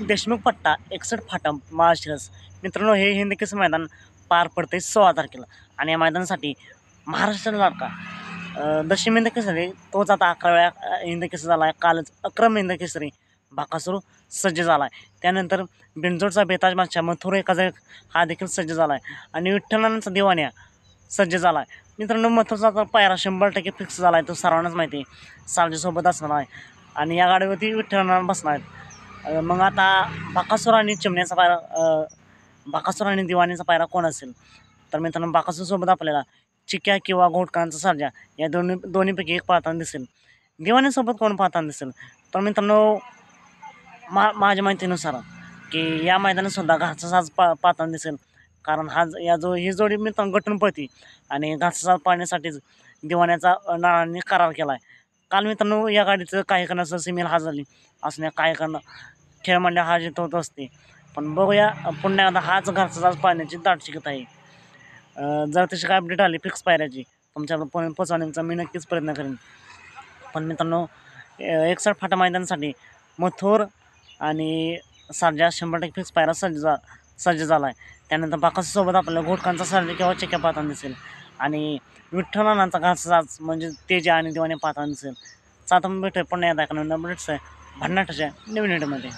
देशमुख पट्टा 61 फाटा माळशिरस. मित्रांनो, हे हिंद केसरी मैदान पार पडते 16 तारखेला आणि या मैदानासाठी महाराष्ट्राला लाडका दशिम हिंद केसरी तोच आता 11व्या हिंद केसरी झाला आहे. कालच अक्रम हिंद केसरी बाकासूर सज्ज झाला आहे. त्यानंतर बिनजोडचा बेताज बादशाह मथुर एकाचा हा देखील सज्ज झाला आहे आणि विठ्ठलांचा दिवाण्या सज्ज झाला आहे. मित्रांनो, मथुरचा तर पायरा 100% फिक्स झाला आहे, तो सर्वांनाच माहिती आहे. सारथीसोबत असणार आहे आणि या गाडीवरती विठ्ठलांना बसणार आहेत. मग आता बाकासूर आणि चिमण्याचा पायरा बाकासूर आणि दिवाणीचा पायरा कोण असेल? तर मित्रांनो, बाकासूरसोबत आपल्याला चिक्या किंवा घोटकांचा सर्जा या दोन्हीपैकी एक पाहताना दिसेल. दिवाणीसोबत कोण पाहताना दिसेल? तर मित्रांनो, माझ्या माहितीनुसार की या मैदानातसुद्धा घरचा साज पाहताना दिसेल. कारण ही जोडी मित्रांनो गटून पळती आणि घरचा साज पाळण्यासाठीच दिवाण्याचा नानांनी करार केला आहे. काल मित्रांनो, या गाडीचं काही कारणास्तव सिमील हारली असण्या काही कारण खेळ मंडळ हा जित होत असते. पण बघूया पुन्हा एकदा हाच घरचा साज पाळण्याची दाट शिकत आहे. जर तशी काय अपडेट आली फिक्स पायऱ्याची तुमच्यापर्यंत पोहोचवण्याचा मी नक्कीच प्रयत्न करेन. पण मित्रांनो, 61 फाटा मैदानासाठी मथुर आणि सर्जा 100% फिक्स पायरा सज्ज झाला आहे. त्यानंतर बाकासूरसोबत आपल्याला घोटकांचा सर्जा किंवा चिक्या पाहताना दिसेल आणि विठ्ठलांचा घरचा साज म्हणजे तेजा आणि दिवाणी पाहताना दिसेल. आता भेटूया पुन्हा एकदा एका नवीन अपडेट्स आहे भन्नाटाच्या नवीन व्हिडिओमध्ये.